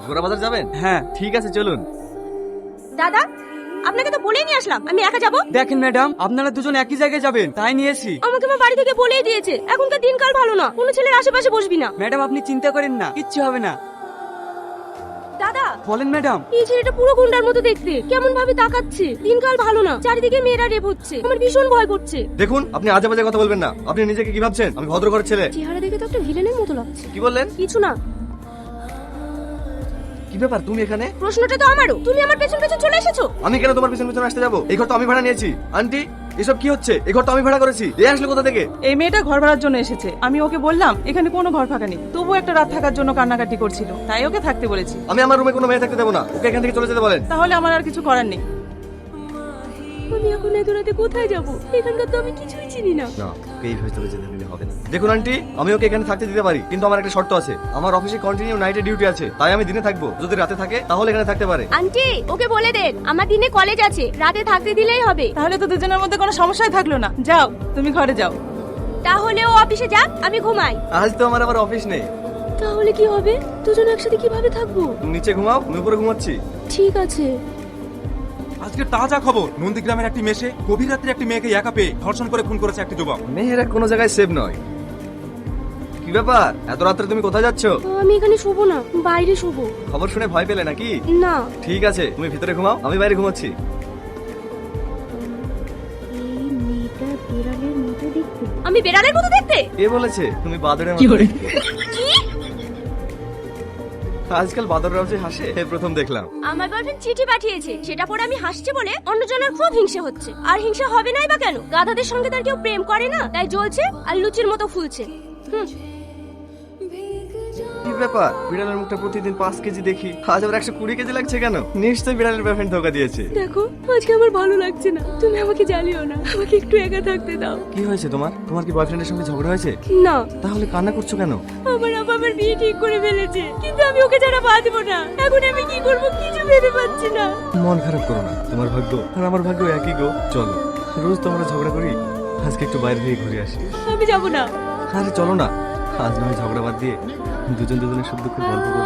গোরা বাজার যাবেন? হ্যাঁ। ঠিক আছে চলুন। দাদা, আপনাকে তো বলেই নিয়ে আসলাম আমি একা যাব। দেখেন ম্যাডাম, আপনারা দুজন একই জায়গায় যাবেন তাই নিয়েছি। আমাকে আমার বাড়ি থেকে বলেই দিয়েছে এখনকার দিনকাল ভালো না, কোনো ছেলের আশেপাশে বসবি না। ম্যাডাম আপনি চিন্তা করেন না, কিচ্ছু হবে না। দাদা, বলেন ম্যাডাম। এই ছেলেটা পুরো গুন্ডার মতো দেখতে, কেমন ভাবে তাকাচ্ছে। দিনকাল ভালো না, চারিদিকে মেয়েরা রেপ হচ্ছে, আমার ভীষণ ভয় করছে। দেখুন, আপনি আজে বাজে কথা বলবেন না। আপনি নিজেকে কি ভাবছেন? আমি ভদ্র ঘরের ছেলে। চেহারা দেখে তো একটা ভিলেনের মতো লাগছে। কি বললেন? কিছু না। কি ব্যাপার তুমি এখানে? প্রশ্নটা তো আমারও, তুমি আমার পেছন পেছন চলে এসেছো। আমি কেন তোমার পিছন পিছন আসতে যাবো? এই ঘর তো আমি ভাড়া নিয়েছি। আন্টি, এসব কি হচ্ছে? এই ঘর তো আমি ভাড়া করেছি। এ আসলে কোথা থেকে? এই মেয়েটা ঘর ভাড়ার জন্য এসেছে, আমি ওকে বললাম এখানে কোনো ঘর ফাঁকা নেই, তবু একটা রাত থাকার জন্য কান্নাকাটি করছিল, তাই ওকে থাকতে বলেছি। আমি আমার রুমে কোনো মেয়ে থাকতে দেবো না। ওকে এখান থেকে চলে যেতে বলেন। তাহলে আমার আর কিছু করার নেই। আমি এখন এত রাতে কোথায় যাব? এখানকার তো আমি কিছুই চিনি না। না, ওকে এইভাবে চলে যেতে দিলে হবে না। দেখুন আন্টি, আমি ওকে এখানে থাকতে দিতে পারি, কিন্তু আমার একটা শর্ত আছে। আমার অফিসে কন্টিনিউ নাইটে ডিউটি আছে, তাই আমি দিনে থাকবো। যদি রাতে থাকে তাহলে এখানে থাকতে পারে। আন্টি, ওকে বলে দেন আমার দিনে কলেজ আছে, রাতে থাকতে দিলেই হবে। তাহলে তো দুজনের মধ্যে কোনো সমস্যাই থাকলো না। যাও, তুমি ঘরে যাও। তাহলে ও অফিসে যাক, আমি ঘুমাই। আজ তো আমার আবার অফিস নেই। তাহলে কি হবে? দুজন একসাথে কিভাবে থাকবো? তুমি নিচে ঘুমাও, আমি উপরে ঘুমাচ্ছি। ঠিক আছে। আজকে তাজা খবর, নন্দীগ্রামের একটি মেশে গভীর রাত্রে একটি মেয়েকে একা পেয়ে ধর্ষণ করে খুন করেছে একটি যুবক। মেয়েরা কোনো জায়গায় সেভ নয়। কি ব্যাপার, এত রাত্রে তুমি কোথায় যাচ্ছ? আমি এখানে শোবো না, বাইরে শোবো। খবর শুনে ভয় পেলে নাকি? না। ঠিক আছে, তুমি ভিতরে ঘুমাও, আমি বাইরে ঘুমাচ্ছি। আমি বেড়ালের মতো দেখতে? কে বলেছে তুমি বাদরের মতো দেখতে? আজকাল বাদররাও যে হাসে, এই প্রথম দেখলাম। আমার বয়ফ্রেন্ড চিঠি পাঠিয়েছে, সেটা পড়ে আমি হাসছি বলে অন্যজনের খুব হিংসে হচ্ছে। আর হিংসা হবে নাই বা কেন? গাধাদের সঙ্গে তার কেউ প্রেম করে না, তাই জ্বলছে আর লুচির মতো ফুলছে। কি ব্যাপার, বিড়ালের মুখটা প্রতিদিন 5 কেজি দেখি, আজ আবার 120 কেজি লাগছে কেন? নিশ্চয়ই বিড়ালের বয়ফ্রেন্ড ধোকা দিয়েছে। দেখো, আজকে আমার ভালো লাগছে না, তুমি আমাকে জ্বালিও না, আমাকে একটু একা থাকতে দাও। কি হয়েছে তোমার? তোমার কি বয়ফ্রেন্ডের সঙ্গে ঝগড়া হয়েছে? না। তাহলে কান্না করছো কেন? আমার আবার বিয়ে ঠিক করে ফেলেছে, কিন্তু আমি ওকে ছাড়া বাঁচবো না। এখন আমি কি করবো কিছু ভেবে পাচ্ছি না। মন খারাপ করো না, তোমার ভাগ্য আর আমার ভাগ্য একই গো। চলো, রোজ তো আমরা ঝগড়া করি, আজকে একটু বাইরে থেকে ঘুরে আসি। আমি যাবো না। আরে চলো না, আজ নয় ঝগড়া বাদ দিয়ে দুজন দুজনের সুখ দুঃখ গল্প করবো।